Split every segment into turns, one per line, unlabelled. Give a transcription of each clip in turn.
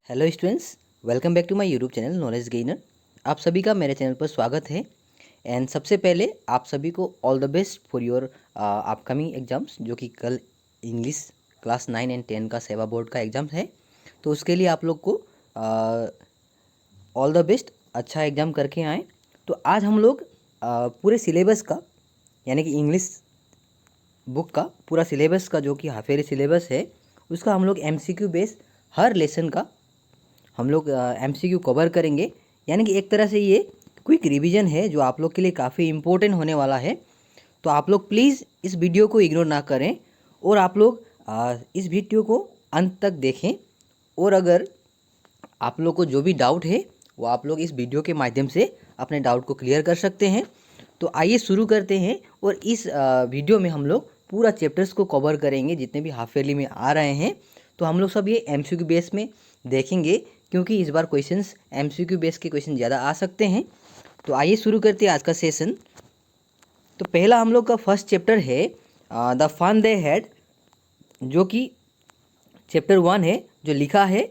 Hello students, welcome back to my YouTube channel knowledge gainer. आप सभी का मेरे चैनल पर स्वागत है। एंड सबसे पहले आप सभी को all the best for your upcoming exams, जो कि कल इंग्लिश क्लास 9 एंड 10 का सेवा बोर्ड का एग्ज़ाम है। तो उसके लिए आप लोग को ऑल द बेस्ट, अच्छा एग्ज़ाम करके आएँ। तो आज हम लोग पूरे सिलेबस का, यानी कि इंग्लिश बुक का पूरा सिलेबस का, जो कि हाफ ईयरली सिलेबस है, उसका हम लोग MCQ बेस हर लेसन का हम लोग MCQ कवर करेंगे। यानी कि एक तरह से ये क्विक रिवीजन है जो आप लोग के लिए काफ़ी इम्पोर्टेंट होने वाला है। तो आप लोग प्लीज़ इस वीडियो को इग्नोर ना करें और आप लोग इस वीडियो को अंत तक देखें। और अगर आप लोग को जो भी डाउट है वो आप लोग इस वीडियो के माध्यम से अपने डाउट को क्लियर कर सकते हैं। तो आइए शुरू करते हैं। और इस वीडियो में हम लोग पूरा चैप्टर्स को कवर करेंगे जितने भी हाफ ईयरली में आ रहे हैं। तो हम लोग सब ये MCQ बेस में देखेंगे, क्योंकि इस बार क्वेश्चंस MCQ बेस के क्वेश्चन ज़्यादा आ सकते हैं। तो आइए शुरू करते हैं आज का सेशन। तो पहला हम लोग का फर्स्ट चैप्टर है द फन दे हैड, जो कि चैप्टर 1 है, जो लिखा है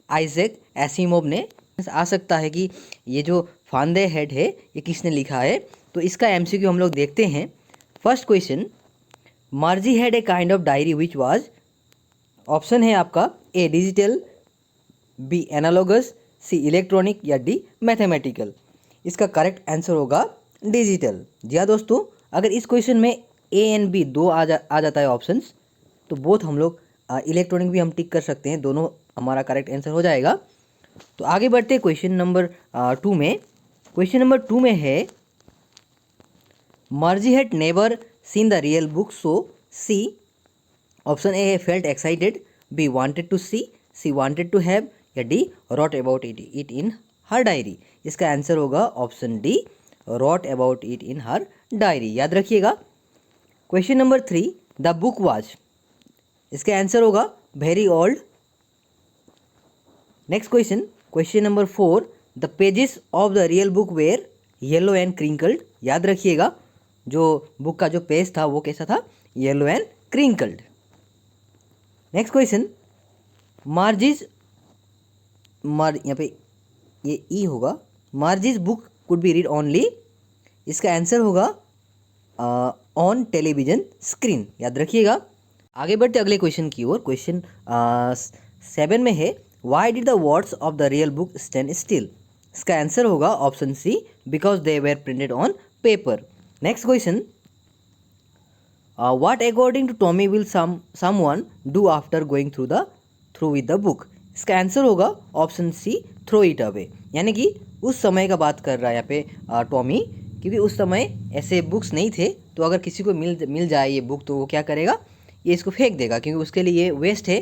आइजैक एसिमोव ने। आ सकता है कि ये जो फन दे हैड है ये किसने लिखा है। तो इसका MCQ हम लोग देखते हैं। First question, मार्जी had a kind of diary which was, option है आपका ए डिजिटल, बी एनालॉगस, सी इलेक्ट्रॉनिक या डी मैथमेटिकल। इसका करेक्ट आंसर होगा डिजिटल। जी हाँ दोस्तों, अगर इस क्वेश्चन में ए एंड बी दो आ जाता है ऑप्शंस, तो बोथ हम लोग इलेक्ट्रॉनिक भी हम टिक कर सकते हैं, दोनों हमारा करेक्ट आंसर हो जाएगा। तो आगे बढ़ते हैं क्वेश्चन नंबर 2 में। क्वेश्चन नंबर 2 में है Margie had never seen the real book, so she, option A है felt excited, B wanted to see wanted to have, या D wrote about it in her diary. इसका answer होगा option D, wrote about it in her diary. याद रखिएगा। Question number 3, the book was, इसका answer होगा very old. Next question, question number 4, the pages of the real book were yellow and क्रिंकल्ड। याद रखिएगा, जो book का जो पेज था वो कैसा था, yellow and crinkled. Next question, Margie's, यहाँ पे ये ई होगा, Margie's book could be read only. इसका आंसर होगा ऑन टेलीविजन स्क्रीन। याद रखिएगा। आगे बढ़ते अगले क्वेश्चन की ओर। क्वेश्चन 7 में है why did the words of the real book stand still. इसका आंसर होगा option C, because they were printed on paper. Next question, what according to Tommy will someone do after going through with the book. इसका answer होगा option C, throw it away. यानी कि उस समय का बात कर रहा है यहाँ पे टॉमी, क्योंकि उस समय ऐसे बुक्स नहीं थे। तो अगर किसी को मिल जाए ये बुक, तो वो क्या करेगा, ये इसको फेंक देगा, क्योंकि उसके लिए ये वेस्ट है।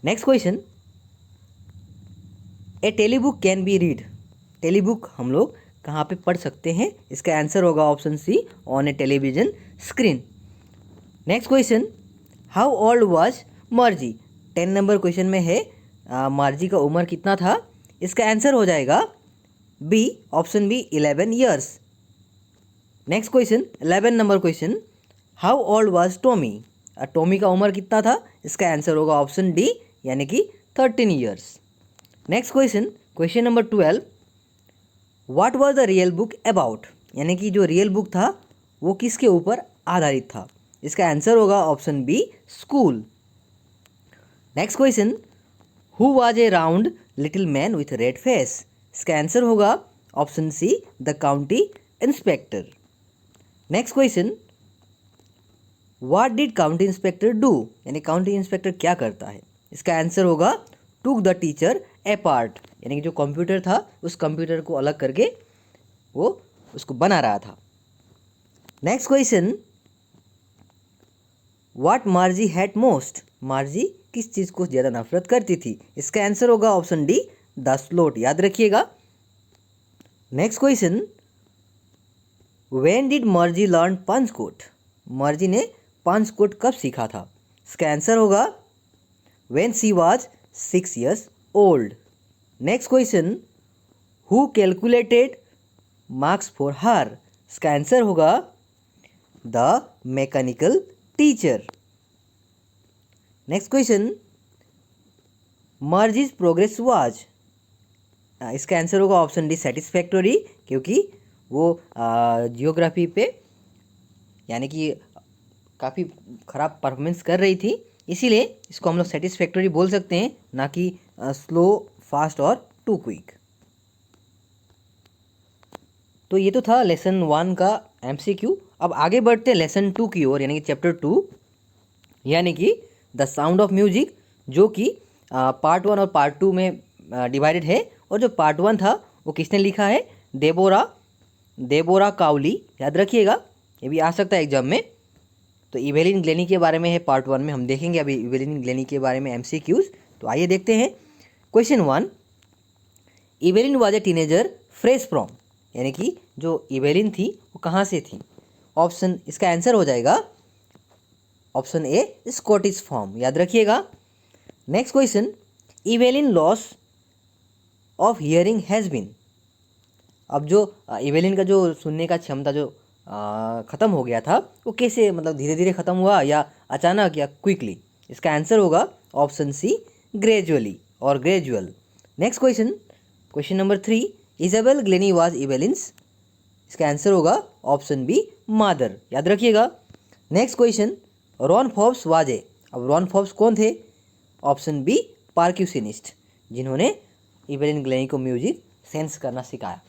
Next question, a telebook can be read, telebook हम लोग कहाँ पे पढ़ सकते हैं। इसका आंसर होगा option C, on a television screen. Next question, how old was Margie. 10 number question में है मर्जी का उम्र कितना था। इसका आंसर हो जाएगा B, option B, 11 years. Next question, 11 number question, how old was Tommy. Tommy का उम्र कितना था। इसका आंसर होगा ऑप्शन डी, यानी कि 13 years. Next question, question number 12, what was the real book about. यानी कि जो रियल बुक था वो किसके ऊपर आधारित था। इसका आंसर होगा option B, school. Next question, who was a round little man with red face. इसका आंसर होगा option C, the county inspector. Next question, what did county inspector do. यानी काउंटी इंस्पेक्टर क्या करता है। इसका आंसर होगा took the teacher apart. यानी कि जो कंप्यूटर था उस कंप्यूटर को अलग करके वो उसको बना रहा था। Next question, what मार्जी hat most. मार्जी किस चीज़ को ज़्यादा नफरत करती थी। इसका आंसर होगा ऑप्शन डी, द स्लोट। याद रखिएगा। नेक्स्ट क्वेश्चन, व्हेन डिड मर्जी लर्न पंच कोड। मर्जी ने पंच कोड कब सीखा था। इसका आंसर होगा when she was 6 years old। Next question, who calculated marks for her. इसका आंसर होगा the mechanical teacher. Next question, merge is progress was, इसका आंसर होगा ऑप्शन डी सेटिस्फैक्टरी, क्योंकि वो जियोग्राफी पे यानी कि काफ़ी ख़राब परफॉर्मेंस कर रही थी, इसीलिए इसको हम लोग सेटिस्फैक्टरी बोल सकते हैं, ना कि स्लो, फास्ट और टू क्विक। तो ये तो था लेसन 1 का एमसीक्यू। अब आगे बढ़ते हैं लेसन 2 की ओर, यानी कि चैप्टर 2, यानी कि द साउंड ऑफ म्यूजिक, जो कि पार्ट 1 और पार्ट 2 में डिवाइडेड है। और जो पार्ट 1 था वो किसने लिखा है? देबोरा काउली, याद रखिएगा, ये भी आ सकता है एग्जाम में। तो इवेलिन ग्लेनी के बारे में है पार्ट 1 में, हम देखेंगे अभी इवेलिन ग्लेनी के बारे में एमसीक्यूज। तो आइए देखते हैं। Question 1, Evelyn was a teenager fresh from, यानी कि जो इवेलिन थी वो कहाँ से थी? ऑप्शन, इसका आंसर हो जाएगा ऑप्शन ए स्कॉटिश फॉर्म, याद रखिएगा। Next question, Evelyn loss of hearing has been, अब जो इवेलिन का जो सुनने का क्षमता जो ख़त्म हो गया था वो कैसे, मतलब धीरे धीरे ख़त्म हुआ या अचानक या क्विकली? इसका आंसर होगा ऑप्शन सी ग्रेजुअली और gradual. Next question, question number 3, Isabel Glennie was Evelyn's, इसका आंसर होगा ऑप्शन बी मादर, याद रखिएगा। Next question, Ron Forbes was a, अब रॉन फॉब्स कौन थे? ऑप्शन बी पार्क्यूशनिस्ट, जिन्होंने इवेलिन ग्लेनी को म्यूजिक सेंस करना सिखाया।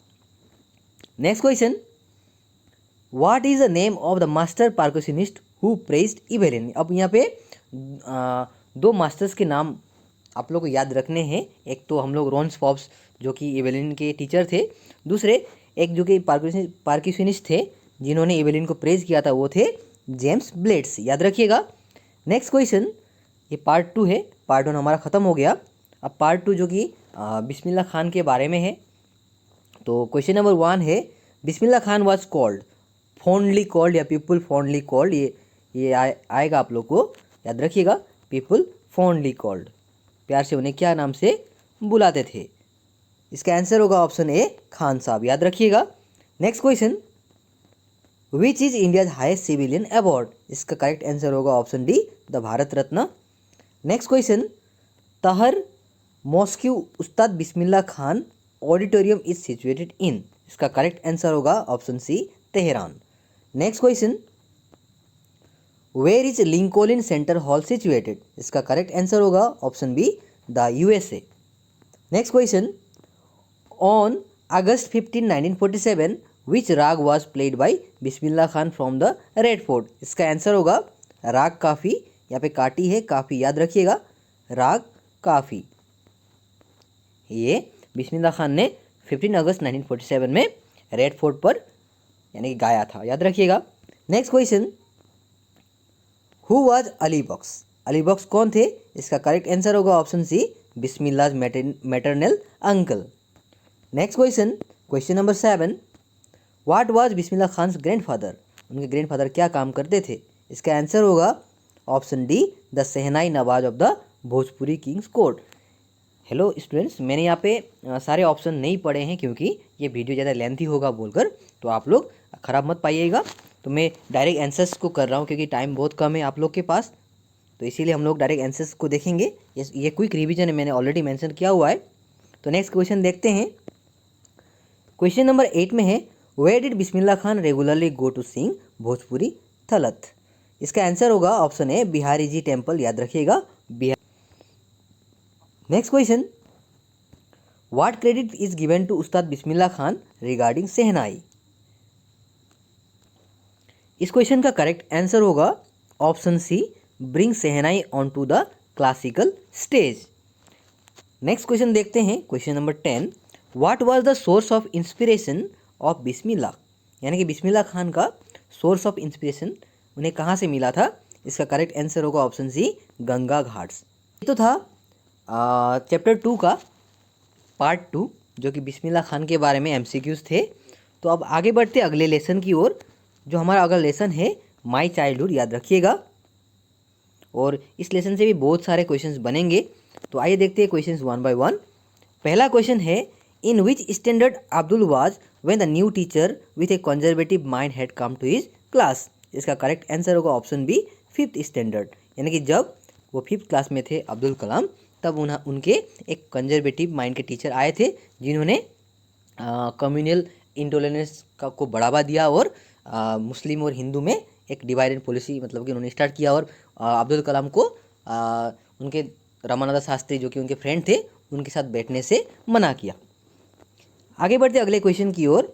Next question, what is the name of the master percussionist who praised Evelyn, अब यहाँ पे दो मास्टर्स के नाम आप लोग को याद रखने हैं। एक तो हम लोग रॉन फॉब्स जो कि इवेलिन के टीचर थे, दूसरे एक जो कि पार्क्यूशनिस्ट थे जिन्होंने इवेलिन को प्रेज किया था, वो थे जेम्स ब्लेड्स, याद रखिएगा। नेक्स्ट क्वेश्चन, ये पार्ट 2 है, पार्ट 1 हमारा ख़त्म हो गया। अब पार्ट 2 जो कि बिस्मिल्लाह खान के बारे में है। तो क्वेश्चन नंबर 1 है, Bismillah Khan was called, fondly called या पीपल फॉन्डली कॉल्ड, ये आएगा आप लोग को, याद रखिएगा, पीपल फॉन्डली कॉल्ड, प्यार से उन्हें क्या नाम से बुलाते थे? इसका आंसर होगा ऑप्शन ए खान साहब, याद रखिएगा। Next question, which is India's highest civilian award, इसका करेक्ट आंसर होगा option D the Bharat Ratna. Next question, Tahar mosque Ustad Bismillah Khan auditorium is situated in, इसका करेक्ट आंसर होगा option C Tehran. Next question, where is Lincoln Center hall situated, इसका correct answer होगा option B the USA. Next question, on August 15, 1947 which raag was played by Bismillah Khan from the red fort, इसका answer होगा राग काफ़ी, यहाँ पे काटी है काफ़ी, याद रखिएगा, राग काफ़ी। ये बिस्मिल्लाह खान ने 15 अगस्त 1947 में रेड फोर्ट पर यानी कि गाया था, याद रखिएगा। Next question, who was Ali Bakhsh, Ali Bakhsh कौन थे? इसका करेक्ट आंसर होगा option C Bismillah maternal uncle. Next question, question number 7, what was Bismillah Khan's grandfather, उनके ग्रैंडफादर क्या काम करते थे? इसका आंसर होगा option D the shehnai nawaz of the Bhojpuri kings court. Hello students, मैंने यहाँ पे सारे ऑप्शन नहीं पढ़े हैं क्योंकि ये वीडियो ज़्यादा लेंथी होगा बोलकर, तो आप लोग ख़राब मत पाइएगा। तो मैं डायरेक्ट आंसर्स को कर रहा हूँ क्योंकि टाइम बहुत कम है आप लोग के पास, तो इसीलिए हम लोग डायरेक्ट आंसर्स को देखेंगे। ये क्विक रिवीजन है, मैंने ऑलरेडी मेंशन किया हुआ है। तो नेक्स्ट क्वेश्चन देखते हैं। क्वेश्चन नंबर 8 में है, where did Bismillah Khan regularly go to sing Bhojpuri थलत, इसका आंसर होगा option A Bihari ji temple, याद रखिएगा, Bihar. Next question, what credit is given to Ustad Bismillah Khan regarding shehnai, इस क्वेश्चन का करेक्ट आंसर होगा option C bring shehnai on to the classical stage. Next question देखते हैं, question number 10, what was the source of inspiration of Bismillah, यानी कि बिस्मिल्लाह खान का सोर्स ऑफ इंस्पिरेशन उन्हें कहाँ से मिला था? इसका करेक्ट आंसर होगा ऑप्शन सी गंगा घाट्स। ये तो था चैप्टर 2 का पार्ट 2 जो कि बिस्मिल्लाह खान के बारे में एमसीक्यूज थे। तो अब आगे बढ़ते अगले लेसन की ओर, जो हमारा अगला लेसन है माय चाइल्डहुड, याद रखिएगा, और इस लेसन से भी बहुत सारे क्वेश्चंस बनेंगे। तो आइए देखते हैं क्वेश्चंस वन बाय वन। पहला क्वेश्चन है, in which standard Abdul was when the new teacher with a conservative mind had come to his class, इसका करेक्ट आंसर होगा ऑप्शन बी 5th स्टैंडर्ड, यानी कि जब वो 5th क्लास में थे अब्दुल कलाम, तब उनके एक कंजर्वेटिव माइंड के टीचर आए थे जिन्होंने कम्युनल इंटॉलरेंस को बढ़ावा दिया और मुस्लिम और हिंदू में एक डिवाइडेड पॉलिसी मतलब कि उन्होंने स्टार्ट किया। और अब्दुल कलाम को उनके रामानंद शास्त्री जो कि उनके फ्रेंड थे उनके साथ बैठने से मना किया। आगे बढ़ते अगले क्वेश्चन की ओर।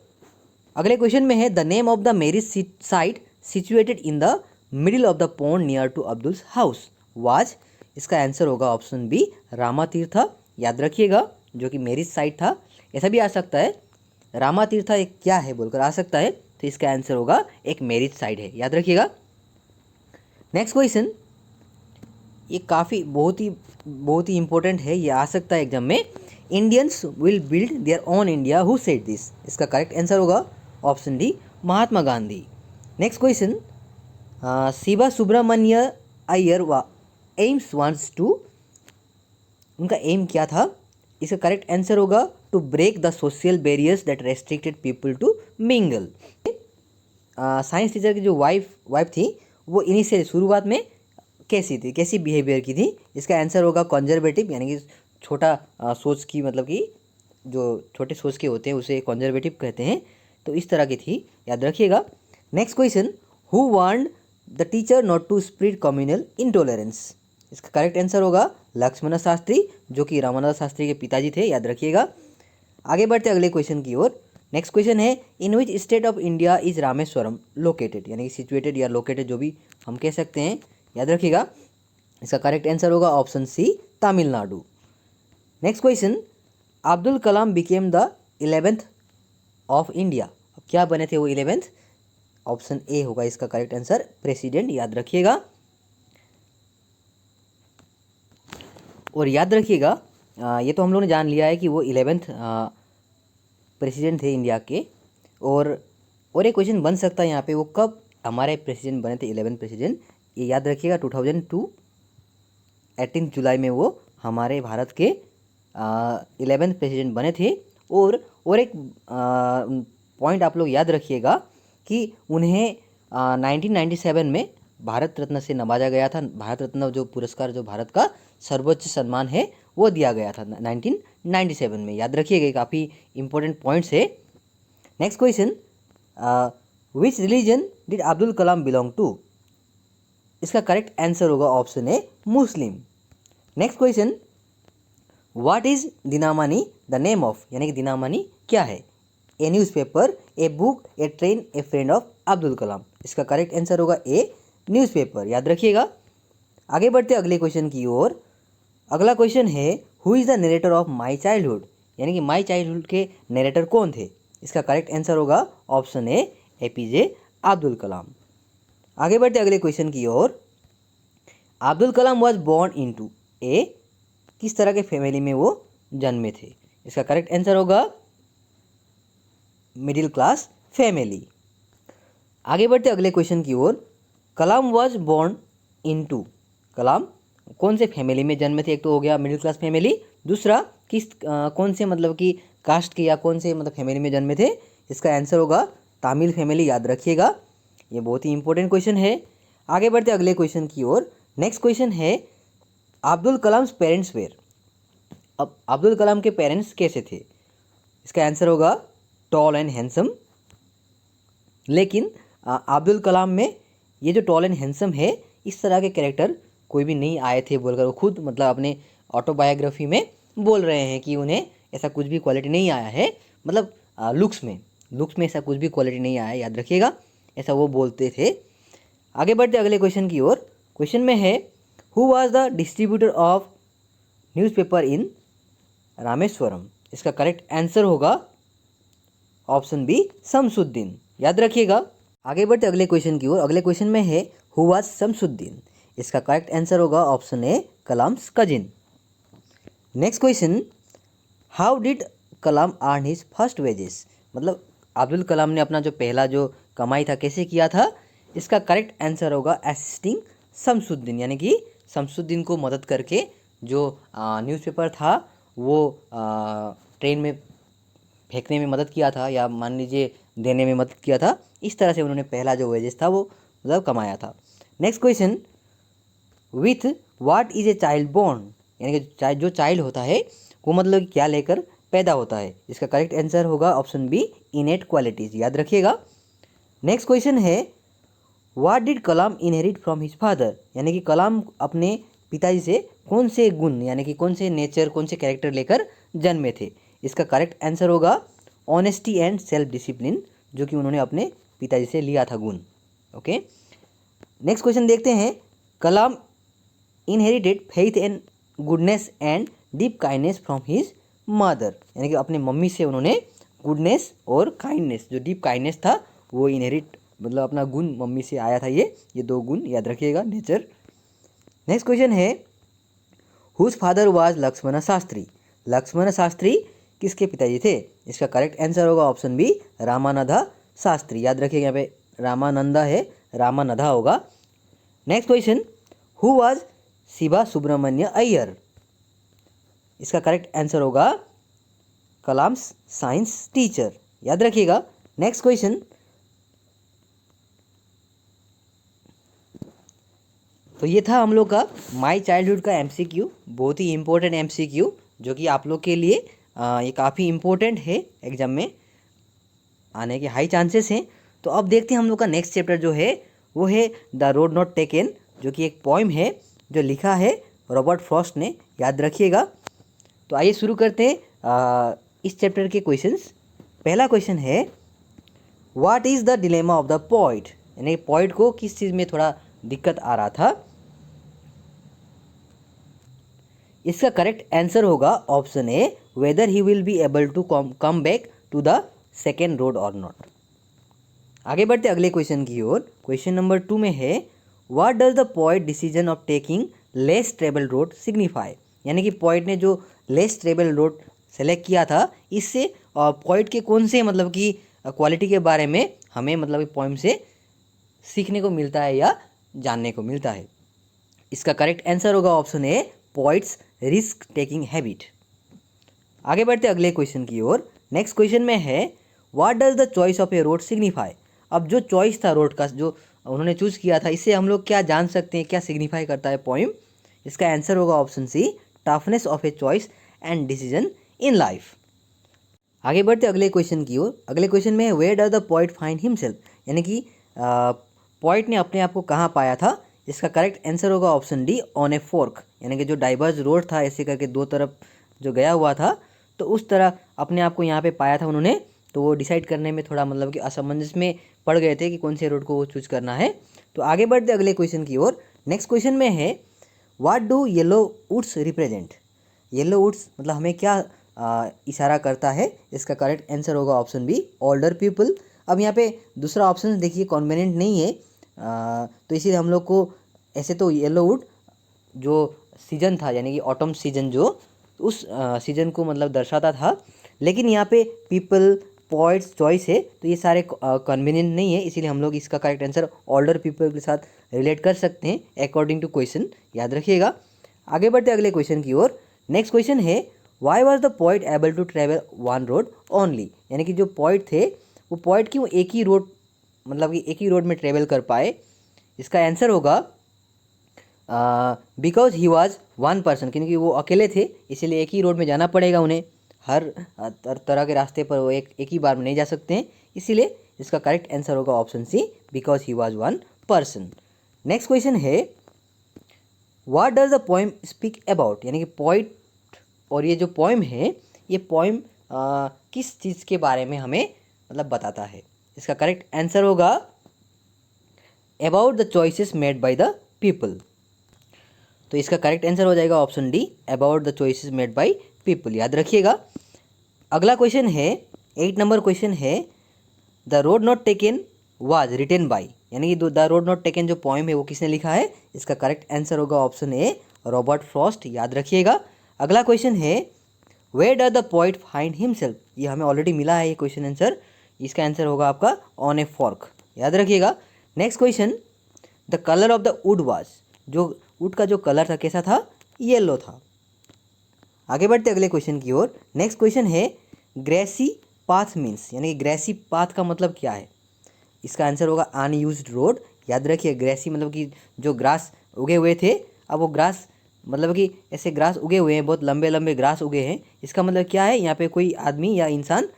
अगले क्वेश्चन में है the name of the marriage site situated in the middle of the pond near to Abdul's house was. इसका आंसर होगा ऑप्शन बी रामातीर्थ। याद रखिएगा जो कि मैरिज साइट था। ऐसा भी आ सकता है रामातीर्थ एक क्या है बोलकर आ सकता है, तो इसका आंसर होगा एक मैरिज साइट है, याद रखिएगा। नेक्स्ट क्वेश्चन ये काफ़ी बहुत ही इंपॉर्टेंट है, ये आ सकता है एग्जाम में। Indians will build their own India who said this. इसका करेक्ट आंसर होगा option D Mahatma Gandhi. Next question Shiva Subramania Iyer aims wants to. उनका एम क्या था? इसका करेक्ट आंसर होगा to break the social barriers that restricted people to mingle. Science teacher की जो wife थी वो इनिशियल शुरुआत में कैसी बिहेवियर की थी? इसका आंसर होगा कंजर्वेटिव, यानी कि छोटा सोच की, मतलब कि जो छोटे सोच के होते हैं उसे कंजर्वेटिव कहते हैं, तो इस तरह की थी, याद रखिएगा। Next question who warned the teacher not to spread communal intolerance. इसका करेक्ट आंसर होगा लक्ष्मण शास्त्री जो कि रामानंद शास्त्री के पिताजी थे, याद रखिएगा। आगे बढ़ते अगले क्वेश्चन की ओर। नेक्स्ट क्वेश्चन है in which state of India is Rameswaram located, यानी कि सिचुएटेड या लोकेटेड जो भी हम कह सकते हैं, याद रखिएगा। इसका करेक्ट आंसर होगा option C Tamil Nadu. Next question Abdul Kalam became the 11th of India. अब क्या बने थे वो 11th? ऑप्शन ए होगा इसका करेक्ट आंसर प्रेसिडेंट, याद रखिएगा। और याद रखिएगा ये तो हम लोगों ने जान लिया है कि वो 11th प्रेसिडेंट थे इंडिया के। और एक क्वेश्चन बन सकता है यहाँ पे, वो कब हमारे प्रेसिडेंट बने थे 11th प्रेसिडेंट? ये याद रखिएगा 2002 18 जुलाई में वो हमारे भारत के 11th प्रेसिडेंट बने थे। और एक पॉइंट आप लोग याद रखिएगा कि उन्हें 1997 में भारत रत्न से नवाजा गया था। भारत रत्न जो पुरस्कार जो भारत का सर्वोच्च सम्मान है वो दिया गया था 1997 में, याद रखिएगा, काफ़ी इंपॉर्टेंट पॉइंट्स है। Next question which religion did Abdul Kalam belong to. इसका करेक्ट आंसर होगा option A Muslim. Next question what is Dinamani the name of, यानी कि दिनामणि क्या है? A newspaper, a book, a train, a friend of Abdul Kalam. इसका करेक्ट आंसर होगा ए newspaper, याद रखिएगा। आगे बढ़ते अगले क्वेश्चन की ओर। अगला क्वेश्चन है who is the narrator of my childhood, यानी कि माई चाइल्डहुड के नरेटर कौन थे? इसका करेक्ट आंसर होगा ऑप्शन ए APJ अब्दुल कलाम। आगे बढ़ते अगले क्वेश्चन की ओर। Abdul Kalam was born into ए, किस तरह के फैमिली में वो जन्मे थे? इसका करेक्ट आंसर होगा मिडिल क्लास फैमिली। आगे बढ़ते अगले क्वेश्चन की ओर। कलाम वॉज बोर्न इनटू, कलाम कौन से फैमिली में जन्मे थे? एक तो हो गया मिडिल क्लास फैमिली, दूसरा कौन से मतलब कि कास्ट के या कौन से मतलब फैमिली में जन्मे थे? इसका आंसर होगा तमिल फैमिली, याद रखिएगा। ये बहुत ही इंपॉर्टेंट क्वेश्चन है। आगे बढ़ते अगले क्वेश्चन की ओर। नेक्स्ट क्वेश्चन है अब्दुल कलाम्स पेरेंट्स वेर। अब अब्दुल कलाम के पेरेंट्स कैसे थे? इसका आंसर होगा टॉल एंड हैंडसम। लेकिन अब्दुल कलाम में ये जो टॉल एंड हैंडसम है इस तरह के कैरेक्टर कोई भी नहीं आए थे बोलकर वो खुद मतलब अपने ऑटोबायोग्राफी में बोल रहे हैं कि उन्हें ऐसा कुछ भी क्वालिटी नहीं आया है, मतलब लुक्स में ऐसा कुछ भी क्वालिटी नहीं आया है, याद रखिएगा, ऐसा वो बोलते थे। आगे बढ़ते अगले क्वेश्चन की ओर। क्वेश्चन में है who was the distributor of newspaper इन रामेश्वरम। इसका करेक्ट आंसर होगा ऑप्शन बी शमसुद्दीन, याद रखिएगा। आगे बढ़ते अगले क्वेश्चन की ओर। अगले क्वेश्चन में है हु वाज शमसुद्दीन। इसका करेक्ट आंसर होगा option A Kalam's cousin. Next question how did Kalam earn his first wages, मतलब अब्दुल कलाम ने अपना जो पहला जो कमाई था कैसे किया था? इसका करेक्ट आंसर होगा असिस्टिंग शमसुद्दीन, यानी कि शमसुद्दीन को मदद करके जो न्यूज़पेपर था वो ट्रेन में फेंकने में मदद किया था या मान लीजिए देने में मदद किया था। इस तरह से उन्होंने पहला जो वेजेस था वो मतलब कमाया था। Next question with what is a child born, यानी कि जो चाइल्ड होता है वो मतलब क्या लेकर पैदा होता है। इसका करेक्ट आंसर होगा ऑप्शन बी, इनेट क्वालिटीज़, याद रखिएगा। नेक्स्ट क्वेश्चन है, what did Kalam inherit from his father, यानी कि कलाम अपने पिताजी से कौन से गुण यानी कि कौन से नेचर, कौन से कैरेक्टर लेकर जन्मे थे। इसका करेक्ट आंसर होगा ऑनेस्टी एंड सेल्फ डिसिप्लिन, जो कि उन्होंने अपने पिताजी से लिया था गुण। ओके, नेक्स्ट क्वेश्चन देखते हैं, Kalam inherited faith and goodness and deep kindness from his mother, यानी कि अपने मम्मी से उन्होंने गुडनेस और काइंडनेस, जो डीप काइंडनेस था वो इनहेरिट मतलब अपना गुण मम्मी से आया था। ये दो गुण याद रखिएगा, नेचर। नेक्स्ट क्वेश्चन है, whose father was Lakshman Shastri, Lakshman Shastri किसके पिताजी थे। इसका करेक्ट आंसर होगा ऑप्शन बी, रामानंदा शास्त्री, याद रखिएगा, यहाँ पे रामानंदा है, रामानंदा होगा। Next question, who was Shiva Subramania Iyer, इसका करेक्ट आंसर होगा कलाम साइंस टीचर, याद रखिएगा। नेक्स्ट क्वेश्चन, तो ये था हम लोग का माय चाइल्डहुड का एमसीक्यू, बहुत ही इम्पोर्टेंट एमसीक्यू, जो कि आप लोग के लिए ये काफ़ी इम्पोर्टेंट है, एग्जाम में आने के हाई चांसेस हैं। तो अब देखते हैं हम लोग का नेक्स्ट चैप्टर जो है वो है द रोड नॉट टेकन, जो कि एक पोइम है जो लिखा है रॉबर्ट फ्रॉस्ट ने, याद रखिएगा। तो आइए शुरू करते हैं इस चैप्टर के क्वेश्चंस। पहला क्वेश्चन है, what is the dilemma of the poet, यानी पोइट को किस चीज़ में थोड़ा दिक्कत आ रहा था। इसका करेक्ट आंसर होगा option A, whether he will be able to come back to the second road और नॉट। आगे बढ़ते अगले क्वेश्चन की ओर। क्वेश्चन नंबर 2 में है, what does the poet decision of taking less travel road signify, यानी कि पोइट ने जो लेस ट्रेवल रोड सेलेक्ट किया था, इससे पोइट के कौन से मतलब कि क्वालिटी के बारे में हमें मतलब पोइम से सीखने को मिलता है या जानने को मिलता है। इसका करेक्ट आंसर होगा ऑप्शन ए, पोइट्स रिस्क टेकिंग हैबिट। आगे बढ़ते अगले क्वेश्चन की ओर। नेक्स्ट क्वेश्चन में है, what does the choice of A road signify, अब जो चॉइस था रोड का जो उन्होंने चूज किया था, इससे हम लोग क्या जान सकते हैं, क्या सिग्निफाई करता है पोइम। इसका आंसर होगा option C, toughness of a choice and decision in life. आगे बढ़ते अगले क्वेश्चन की ओर। अगले क्वेश्चन में है, where does the poet find himself, यानी कि पोइट ने अपने आप को कहाँ पाया था। इसका करेक्ट आंसर होगा option D, on A fork, यानी कि जो डाइवर्स रोड था ऐसे करके दो तरफ जो गया हुआ था, तो उस तरह अपने आप को यहाँ पे पाया था उन्होंने। तो वो डिसाइड करने में थोड़ा मतलब कि असमंजस में पड़ गए थे कि कौन से रोड को वो चूज करना है। तो आगे बढ़ते अगले क्वेश्चन की ओर। नेक्स्ट क्वेश्चन में है, what do yellow woods represent, yellow woods मतलब हमें क्या इशारा करता है। इसका करेक्ट आंसर होगा ऑप्शन बी, ओल्डर पीपल। अब यहाँ पे दूसरा ऑप्शन देखिए कॉन्वेनेंट नहीं है, तो इसीलिए हम लोग को ऐसे तो येलो वुड जो सीजन था यानी कि ऑटम सीजन जो उस सीजन को मतलब दर्शाता था, लेकिन यहाँ पे पीपल पोइट्स चॉइस है तो ये सारे कन्वीनियंट नहीं है, इसीलिए हम लोग इसका करेक्ट आंसर ओल्डर पीपल के साथ रिलेट कर सकते हैं अकॉर्डिंग टू क्वेश्चन, याद रखिएगा। आगे बढ़ते अगले क्वेश्चन की ओर। नेक्स्ट क्वेश्चन है, why was the poet able to travel one road only, यानी कि जो पोइट थे वो पोइट क्यों एक ही रोड मतलब कि एक ही रोड में ट्रेवल कर पाए। इसका आंसर होगा because he was one person, क्योंकि वो अकेले थे इसीलिए एक ही रोड में जाना पड़ेगा उन्हें, हर तरह के रास्ते पर वो एक ही बार में नहीं जा सकते हैं, इसीलिए इसका करेक्ट आंसर होगा option C, because he was one person. Next question है, what does the poem speak about, यानी कि पोइट और ये जो पोइम है ये पोइम किस चीज़ के बारे में हमें मतलब बताता है। इसका करेक्ट आंसर होगा about the choices made by the people, तो इसका करेक्ट आंसर हो जाएगा option D, about the choices made by people, याद रखिएगा। अगला क्वेश्चन है 8 नंबर क्वेश्चन है, the road not taken was written by, यानी कि द रोड नॉट टेकन जो पोइम है वो किसने लिखा है। इसका करेक्ट आंसर होगा ऑप्शन ए, रॉबर्ट फ्रॉस्ट, याद रखिएगा। अगला क्वेश्चन है, where does the poet find himself, ये हमें ऑलरेडी मिला है ये क्वेश्चन आंसर, इसका आंसर होगा आपका ऑन ए फॉर्क, याद रखिएगा। Next question, the colour of the wood was, जो वुड का जो कलर था कैसा था, येलो था। आगे बढ़ते अगले क्वेश्चन की ओर। नेक्स्ट क्वेश्चन है, ग्रेसी पाथ मीन्स, यानी कि ग्रेसी पाथ का मतलब क्या है। इसका आंसर होगा अनयूज्ड रोड, याद रखिए। ग्रेसी मतलब कि जो ग्रास उगे हुए थे अब वो ग्रास मतलब कि ऐसे ग्रास उगे हुए हैं, बहुत लंबे लंबे ग्रास उगे हैं। इसका मतलब क्या है, यहाँ पे कोई आदमी या इंसान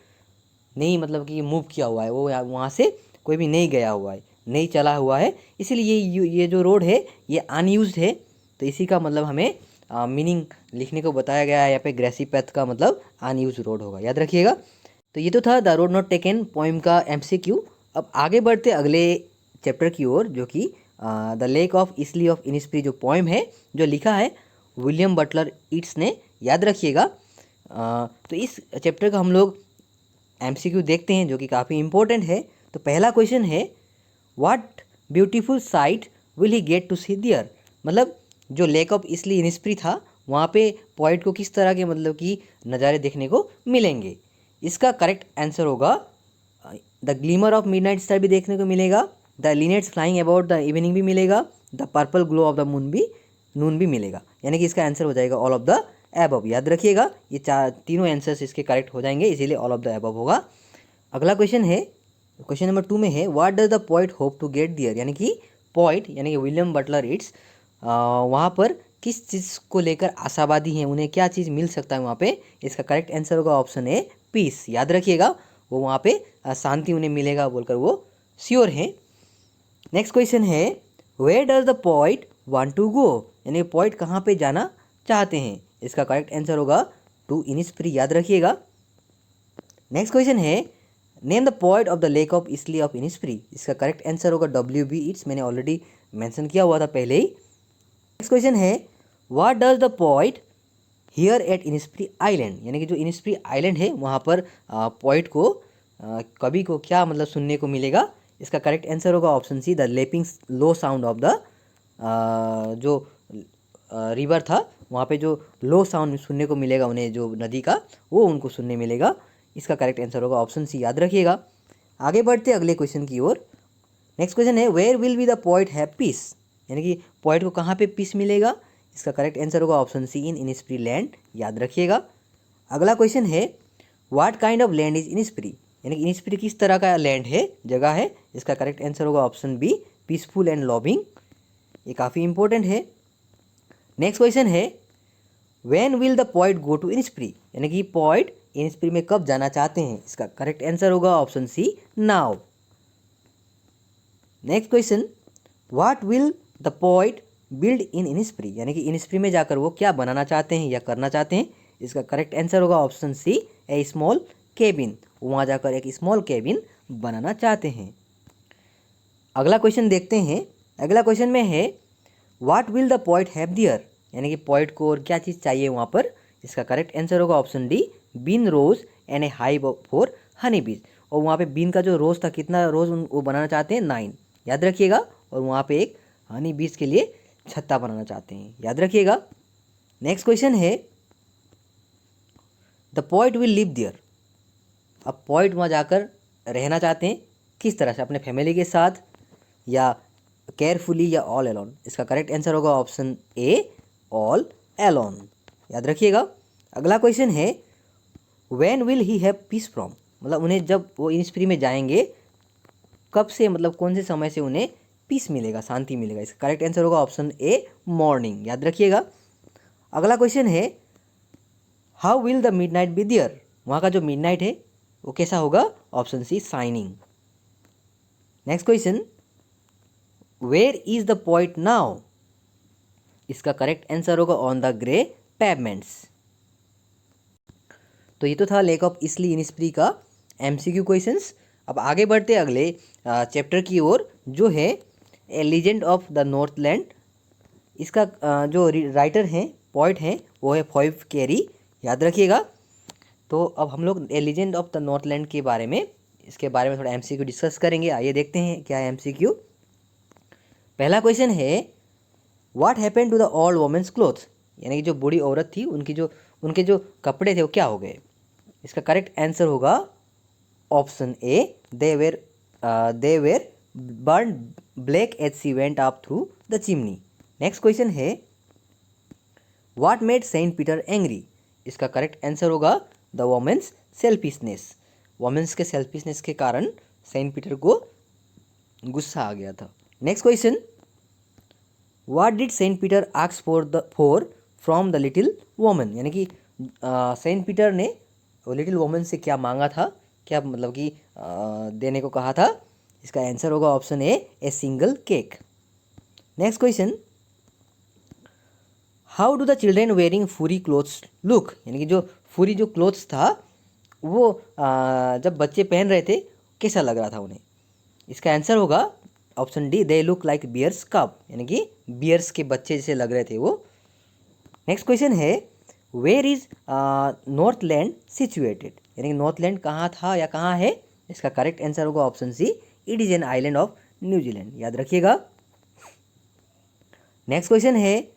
नहीं मतलब कि मूव किया हुआ है, वो वहाँ से कोई भी नहीं गया हुआ है, नहीं चला हुआ है, इसीलिए ये जो रोड है ये अनयूज्ड है। तो इसी का मतलब हमें मीनिंग लिखने को बताया गया है। यहाँ पे ग्रेसी पैथ का मतलब अनयूज रोड होगा, याद रखिएगा। तो ये तो था the road not taken poem का एमसीक्यू। अब आगे बढ़ते अगले चैप्टर की ओर, जो कि the lake of isle of इनिस्प्री जो पोइम है, जो लिखा है विलियम बटलर ईट्स ने, याद रखिएगा। तो इस चैप्टर का हम लोग एमसीक्यू देखते हैं, जो कि काफ़ी इंपॉर्टेंट है। तो पहला क्वेश्चन है, what beautiful sight will he get to see there. मतलब जो लेक ऑफ इसली इनिस्प्री था, वहाँ पे पॉइंट को किस तरह के मतलब कि नज़ारे देखने को मिलेंगे। इसका करेक्ट आंसर होगा the glimmer of midnight star भी देखने को मिलेगा, the linnets flying about the evening भी मिलेगा, the purple glow of the noon भी मिलेगा। यानी कि इसका आंसर हो जाएगा ऑल ऑफ द एबव। याद रखिएगा, ये तीनों आंसर्स इसके करेक्ट हो जाएंगे, इसीलिए ऑल ऑफ द एबव होगा। अगला क्वेश्चन है, क्वेश्चन नंबर 2 में है, what does the poet hope to get there. यानी कि पोइट यानी कि विलियम बटलर ईट्स वहाँ पर किस चीज़ को लेकर आशावादी हैं, उन्हें क्या चीज़ मिल सकता है वहाँ पे। इसका करेक्ट आंसर होगा ऑप्शन ए पीस। याद रखिएगा, वो वहाँ पे शांति उन्हें मिलेगा बोलकर वो श्योर हैं। नेक्स्ट क्वेश्चन है, where does the poet want to go. यानी पोइट कहाँ पे जाना चाहते हैं। इसका करेक्ट आंसर होगा टू इनिस्प्री। याद रखिएगा। नेक्स्ट क्वेश्चन है, name the poet of the lake of isle of Innisfree. इसका करेक्ट आंसर होगा W.B. ईट्स। मैंने ऑलरेडी मेंशन किया हुआ था पहले ही। नेक्स्ट क्वेश्चन है, what does the poet hear at Innisfree island. यानी कि जो इनिस्प्री आइलैंड है, वहाँ पर पोइट को कवि को क्या मतलब सुनने को मिलेगा। इसका करेक्ट आंसर होगा option C the lapping low sound of the जो रिवर था, वहाँ पे जो लो साउंड सुनने को मिलेगा उन्हें, जो नदी का, वो उनको सुनने मिलेगा। इसका करेक्ट आंसर होगा ऑप्शन सी। याद रखिएगा। आगे बढ़ते अगले क्वेश्चन की ओर। नेक्स्ट क्वेश्चन है, where will be the poet have peace. यानी कि पोइट को कहाँ पे पीस मिलेगा। इसका करेक्ट आंसर होगा option C in Innisfree land. याद रखिएगा। अगला क्वेश्चन है, what kind of land is Innisfree. यानी कि इनिस्प्री किस तरह का लैंड है, जगह है। इसका करेक्ट आंसर होगा option B peaceful and loving. ये काफ़ी इंपॉर्टेंट है। नेक्स्ट क्वेश्चन है, when will the poet go to Innisfree. यानी कि पोइट इनिस्प्री में कब जाना चाहते हैं। इसका करेक्ट आंसर होगा option C now. Next question, what will the poet build in Innisfree. यानी कि इनिस्प्री में जाकर वो क्या बनाना चाहते हैं या करना चाहते हैं। इसका करेक्ट आंसर होगा ऑप्शन सी ए स्मॉल केबिन। वहाँ जाकर एक स्मॉल केबिन बनाना चाहते हैं। अगला क्वेश्चन देखते हैं। अगला क्वेश्चन में है, what will the poet have there. यानी कि पोइट को और क्या चीज़ चाहिए वहाँ पर। इसका करेक्ट आंसर होगा option D bean rows and a hive for honey bees. और वहाँ पे बीन का जो रोज था, कितना रोज वो बनाना चाहते हैं 9। याद रखिएगा। और वहाँ पे एक हनी बीज के लिए छत्ता बनाना चाहते हैं। याद रखिएगा। नेक्स्ट क्वेश्चन है, द पोइट विल लिव दियर। अब पोइट वहाँ जाकर रहना चाहते हैं, किस तरह से, अपने फैमिली के साथ या केयरफुली या ऑल एलोन। इसका करेक्ट आंसर होगा ऑप्शन ए ऑल एलोन। याद रखिएगा। अगला क्वेश्चन है, when will he have piece from. मतलब उन्हें जब वो इनिस्प्री में जाएंगे, कब से, मतलब कौन से समय से उन्हें पीस मिलेगा, शांति मिलेगा। इसका करेक्ट आंसर होगा ऑप्शन ए मॉर्निंग। याद रखिएगा। अगला क्वेश्चन है, how will the midnight be there. वहाँ का जो मिडनाइट है वो कैसा होगा। Option C shining. Next question, where is the poet now. इसका करेक्ट आंसर होगा ऑन द ग्रे पेवमेंट्स। तो ये तो था लेक ऑफ इसली इनिस्प्री का एमसीक्यू क्वेश्चंस। अब आगे बढ़ते अगले चैप्टर की ओर, जो है ए लीजेंड ऑफ द नॉर्थलैंड। इसका जो राइटर हैं, पोइट हैं, वो है फॉइव कैरी। याद रखिएगा। तो अब हम लोग ए लीजेंड ऑफ द नॉर्थलैंड के बारे में, इसके बारे में थोड़ा एमसीक्यू डिस्कस करेंगे। आइए देखते हैं क्या है एमसीक्यू। पहला क्वेश्चन है, what happened to the old woman's cloth. यानी कि जो बूढ़ी औरत थी, उनके जो कपड़े थे वो क्या हो गए। इसका करेक्ट आंसर होगा option A they were burn black as she went up through the chimney. Next question है, what made Saint Peter angry. इसका करेक्ट आंसर होगा द वुमेन्स सेल्फिशनेस। वुमेन्स के सेल्फिशनेस के कारण सेंट पीटर को गुस्सा आ गया था। Next question, what did Saint Peter ask for from the little woman, यानी कि सेंट पीटर ने लिटिल वोमन से क्या मांगा था, क्या मतलब कि देने को कहा था। इसका आंसर होगा option A single cake. Next question, how do the children wearing furry clothes look, यानी कि जो फूरी जो क्लोथ्स था वो जब बच्चे पहन रहे थे कैसा लग रहा था उन्हें। इसका आंसर होगा option D, they look like bears cup, यानी कि बियर्स के बच्चे जैसे लग रहे थे वो। नेक्स्ट क्वेश्चन है, वेयर इज नॉर्थलैंड सिचुएटेड, यानी कि नॉर्थलैंड कहाँ था या कहाँ है। इसका करेक्ट आंसर होगा option C, it is an island of New Zealand, याद रखिएगा। नेक्स्ट क्वेश्चन है,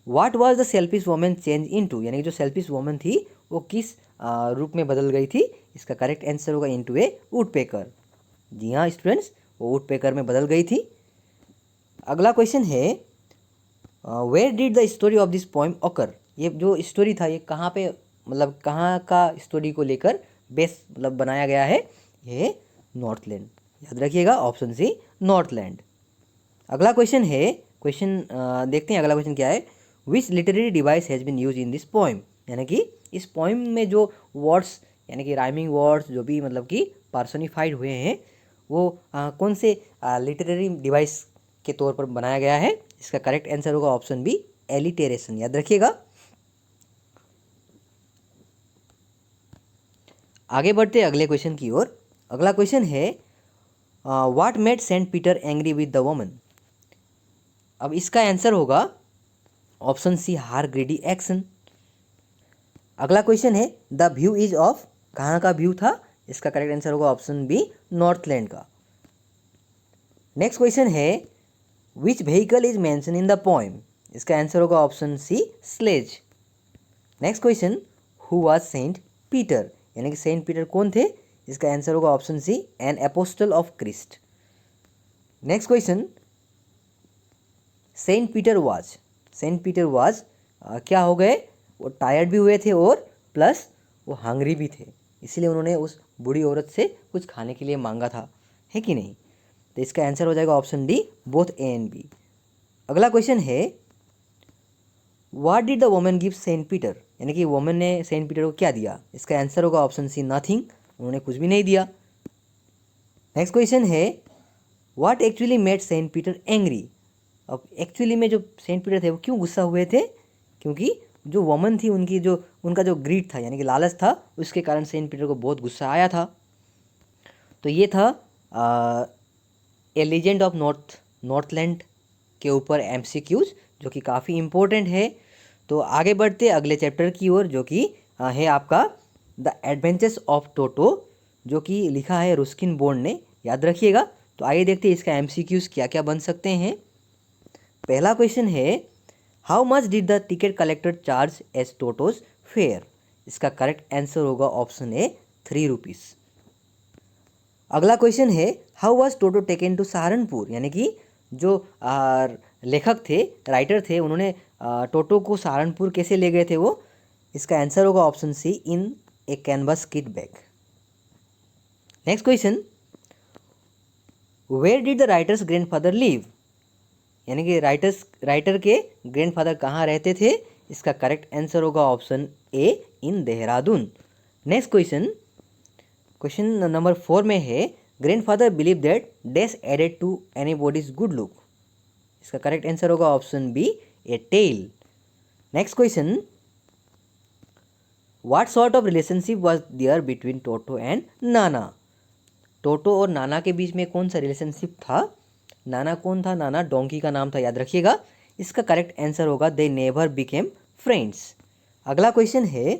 what was the selfish woman change into, यानी कि जो सेल्फिश वोमन थी वो किस रूप में बदल गई थी। इसका करेक्ट आंसर होगा इनटू ए वुडपेकर। जी हाँ स्टूडेंट्स, वो वुडपेकर में बदल गई थी। अगला क्वेश्चन है, where did the story of this poem occur, ये जो स्टोरी था ये कहाँ पे मतलब कहाँ का स्टोरी को लेकर बेस मतलब बनाया गया है। ये नॉर्थलैंड, याद रखिएगा ऑप्शन सी नॉर्थलैंड। अगला क्वेश्चन है, देखते हैं अगला क्वेश्चन क्या है, which literary device has been use in this poem, यानी कि इस पोएम में जो वर्ड्स यानी कि राइमिंग वर्ड्स जो भी मतलब कि पर्सोनिफाइड हुए हैं वो कौन से लिटरेरी डिवाइस के तौर पर बनाया गया है। इसका करेक्ट आंसर होगा ऑप्शन बी, एलिटेरेशन, याद रखिएगा। आगे बढ़ते अगले क्वेश्चन की ओर। अगला क्वेश्चन है, what made Saint Peter angry with the woman. अब इसका आंसर होगा option C, her greedy action. अगला क्वेश्चन है, द व्यू इज ऑफ, कहाँ का व्यू था। इसका करेक्ट आंसर होगा ऑप्शन बी, नॉर्थलैंड का। नेक्स्ट क्वेश्चन है, which vehicle is mention in the poem. इसका आंसर होगा option C, sledge. Next question, who was Saint Peter, यानी कि सेंट पीटर कौन थे। इसका आंसर होगा option C, an apostle of Christ. Next question, saint Peter was क्या हो गए, वो टायर्ड भी हुए थे और प्लस वो हंग्री भी थे, इसीलिए उन्होंने उस बूढ़ी औरत से कुछ खाने के लिए मांगा था, है कि नहीं। तो इसका आंसर हो जाएगा option D, both A and B. अगला क्वेश्चन है, what did the woman give saint Peter, यानी कि वोमन ने सेंट पीटर को क्या दिया। इसका आंसर होगा ऑप्शन सी, नथिंग, उन्होंने कुछ भी नहीं दिया। नेक्स्ट क्वेश्चन है, what actually made Saint Peter angry. अब एक्चुअली में जो सेंट पीटर थे वो क्यों गुस्सा हुए थे, क्योंकि जो वोमन थी उनका जो ग्रीड था यानी कि लालच था, उसके कारण सेंट पीटर को बहुत गुस्सा आया था। तो ये था ए लीजेंड ऑफ नॉर्थलैंड के ऊपर एमसीक्यूज, जो कि काफ़ी इम्पोर्टेंट है। तो आगे बढ़ते अगले चैप्टर की ओर, जो कि है आपका द एडवेंचर्स ऑफ टोटो, जो कि लिखा है रुस्किन बॉन्ड ने, याद रखिएगा। तो आइए देखते हैं इसका एमसीक्यूज क्या क्या बन सकते हैं। पहला क्वेश्चन है, how much did the ticket collector charge as Toto's fare. इसका करेक्ट आंसर होगा ऑप्शन ए, 3 रुपीज़। अगला क्वेश्चन है, how was Toto taken to Saharanpur, यानी कि जो लेखक थे, राइटर थे, उन्होंने टोटो को सहारनपुर कैसे ले गए थे वो। इसका आंसर होगा option C, in a canvas kit bag. Next question, where did the writer's grandfather live, यानी कि राइटर के ग्रैंडफादर कहाँ रहते थे। इसका करेक्ट आंसर होगा option A, in Dehradun. Next question number 4 में है, grandfather believe that dash added to anybody's good look. इसका करेक्ट आंसर होगा option B, a tail. Next question, what sort of relationship was there between Toto and नाना। टोटो और नाना के बीच में कौन सा relationship था। नाना कौन था, नाना डोंकी का नाम था, याद रखिएगा। इसका करेक्ट आंसर होगा, दे नेवर बिकेम फ्रेंड्स। अगला क्वेश्चन है,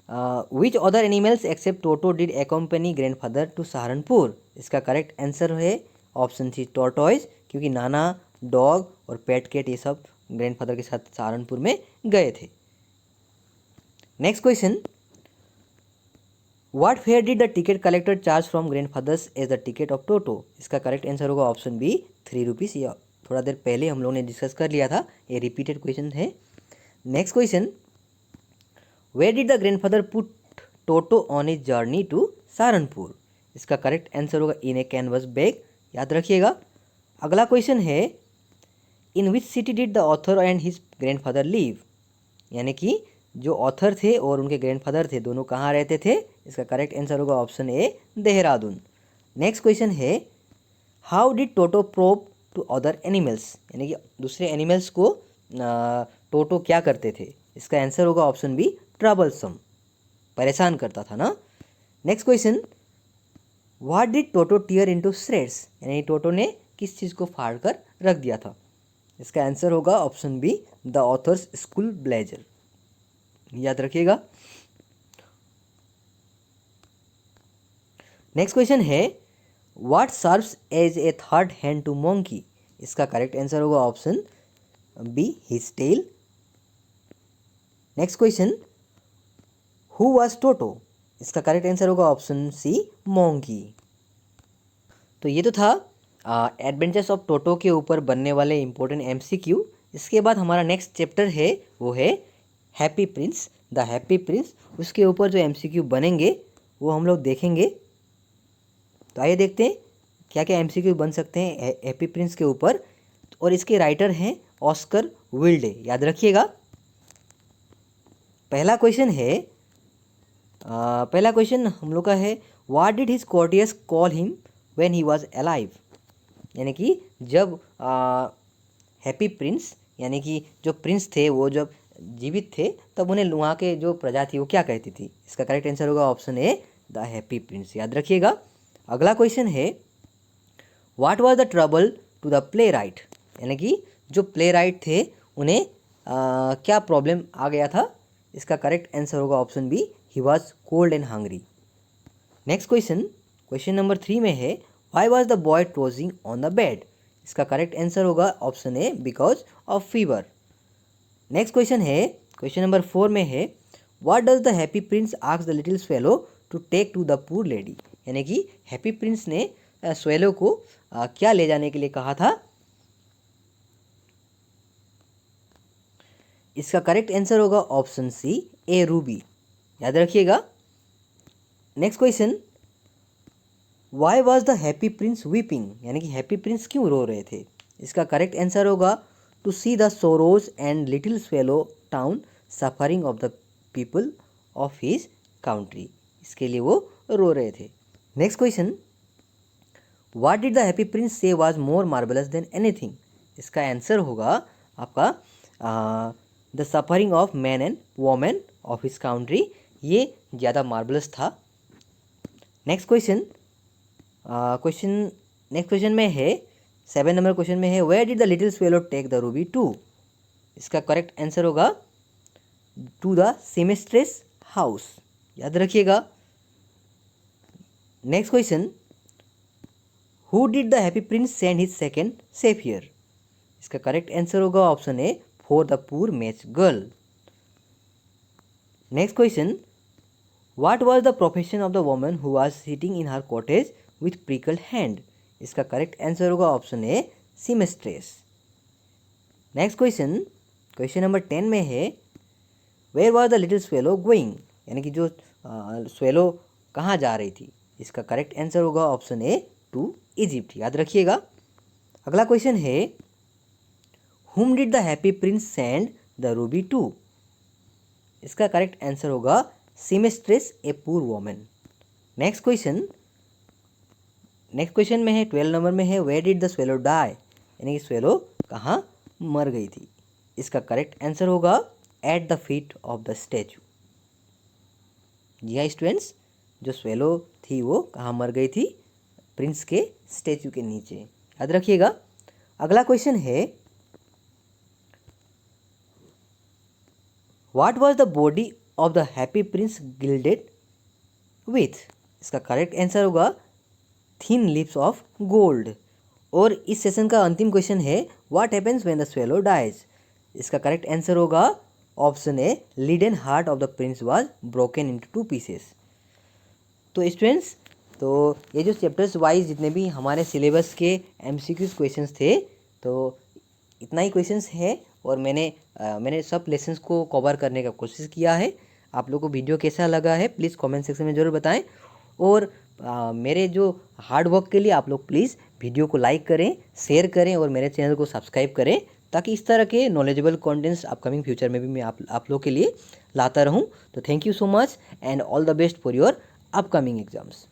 which other animals except Toto did accompany grandfather to Saharanpur. इसका करेक्ट आंसर है ऑप्शन सी, टॉर्टॉइज, क्योंकि नाना, डॉग और पेट कैट ये सब ग्रैंडफादर के साथ सहारनपुर में गए थे। Next question, what fare did the ticket collector charge from grandfather's as the ticket of Toto. इसका करेक्ट आंसर होगा ऑप्शन बी, 3 रुपीज़। या थोड़ा देर पहले हम लोगों ने डिस्कस कर लिया था, ये रिपीटेड क्वेश्चन है। Next question, where did the grandfather put Toto on his journey to Saharanpur. इसका करेक्ट आंसर होगा, इन ए कैनवस बैग, याद रखिएगा। अगला क्वेश्चन है, in which city did the author and his grandfather live, यानी कि जो ऑथर थे और उनके ग्रैंडफादर थे दोनों कहाँ रहते थे। इसका करेक्ट आंसर होगा option A Dehradun. Next question है how did Toto probe to other animals, यानी कि दूसरे एनिमल्स को टोटो क्या करते थे। इसका आंसर होगा ऑप्शन बी ट्रबलसम, परेशान करता था ना। Next question what did Toto tear into shreds, यानी टोटो ने किस चीज़ को फाड़ कर रख दिया था। इसका आंसर होगा option B the author's school blazer, याद रखिएगा। नेक्स्ट क्वेश्चन है what serves as a third hand to monkey, इसका करेक्ट आंसर होगा option B his tail. Next question who was Toto, इसका करेक्ट आंसर होगा ऑप्शन सी मंकी। तो ये तो था एडवेंचर्स ऑफ टोटो के ऊपर बनने वाले इंपॉर्टेंट एमसीक्यू। इसके बाद हमारा नेक्स्ट चैप्टर है वो है happy Prince, the happy Prince. उसके ऊपर जो एमसीक्यू बनेंगे वो हम लोग देखेंगे। तो आइए देखते हैं क्या क्या एमसीक्यू बन सकते हैं हैप्पी प्रिंस के ऊपर। और इसके राइटर हैं ऑस्कर विल्डे, याद रखिएगा। पहला क्वेश्चन हम लोग का है what did his courtiers call him when he was alive, यानी कि जब हैप्पी प्रिंस यानी कि जो प्रिंस थे वो जब जीवित थे तब उन्हें वहाँ के जो प्रजा थी वो क्या कहती थी। इसका करेक्ट आंसर होगा option A the happy prince, याद रखिएगा। अगला क्वेश्चन है what was the trouble to the playwright, यानी कि जो प्ले राइट थे उन्हें क्या प्रॉब्लम आ गया था। इसका करेक्ट आंसर होगा ऑप्शन बी ही was cold and hungry. Next question number 3 में है why was the boy tossing on the bed, इसका करेक्ट आंसर होगा option A because of fever. Next question है क्वेश्चन नंबर 4 में है what does the happy prince ask the little swallow to take to the poor lady, यानी कि happy Prince ने swallow को क्या ले जाने के लिए कहा था। इसका करेक्ट आंसर होगा ऑप्शन सी ए रूबी, याद रखिएगा। Next question why was the happy prince weeping, यानी कि हैप्पी प्रिंस क्यों रो रहे थे। इसका करेक्ट आंसर होगा to see the sorrows and little swallow town suffering of the people of his country, इसके लिए वो रो रहे थे। Next question what did the happy prince से was more marvellous than anything, इसका आंसर होगा आपका the suffering of man and women of his country, ये ज़्यादा मार्वेलस था। नेक्स्ट क्वेश्चन में है 7 नंबर क्वेश्चन में है where did the little swallow take the ruby to, इसका करेक्ट आंसर होगा टू द सीमेस्ट्रेस हाउस, याद रखिएगा। Next question who did the happy prince send his second sapphire, इसका करेक्ट आंसर होगा option A for the poor match girl. Next question what was the profession of the woman who was sitting in her cottage with pricked hand, इसका correct answer होगा option A सीमेस्ट्रेस। Next question number 10 में है where was the little swallow going, यानी कि जो swallow कहाँ जा रही थी। इसका करेक्ट आंसर होगा ऑप्शन ए टू इजिप्ट, याद रखिएगा। अगला क्वेश्चन है whom did the happy prince send the ruby to, इसका करेक्ट आंसर होगा seamstress a poor woman. Next question में है 12 नंबर में है where did the swallow die, यानी कि स्वेलो कहाँ मर गई थी। इसका करेक्ट आंसर होगा at the feet of the statue. जी हाँ स्टूडेंट्स, जो स्वेलो थी वो कहाँ मर गई थी, प्रिंस के स्टैचू के नीचे, याद रखिएगा। अगला क्वेश्चन है what was the body of the happy prince gilded with, इसका करेक्ट आंसर होगा थिन लिप्स ऑफ गोल्ड। और इस सेशन का अंतिम क्वेश्चन है what happens when the swallow dies, इसका करेक्ट आंसर होगा option A leaden heart of the prince was broken into 2 pieces. तो स्टूडेंट्स, तो ये जो चैप्टर्स वाइज जितने भी हमारे सिलेबस के एमसीक्यूज क्वेश्चंस थे, तो इतना ही क्वेश्चंस है और मैंने सब लेसन्स को कवर करने का कोशिश किया है। आप लोगों को वीडियो कैसा लगा है प्लीज़ कमेंट सेक्शन में ज़रूर बताएं। और मेरे जो हार्ड वर्क के लिए आप लोग प्लीज़ वीडियो को लाइक करें, शेयर करें और मेरे चैनल को सब्सक्राइब करें ताकि इस तरह के नॉलेजेबल कंटेंट्स अपकमिंग फ्यूचर में भी मैं आप लोग के लिए लाता रहूं। तो thank you so much and all the best for your upcoming exams.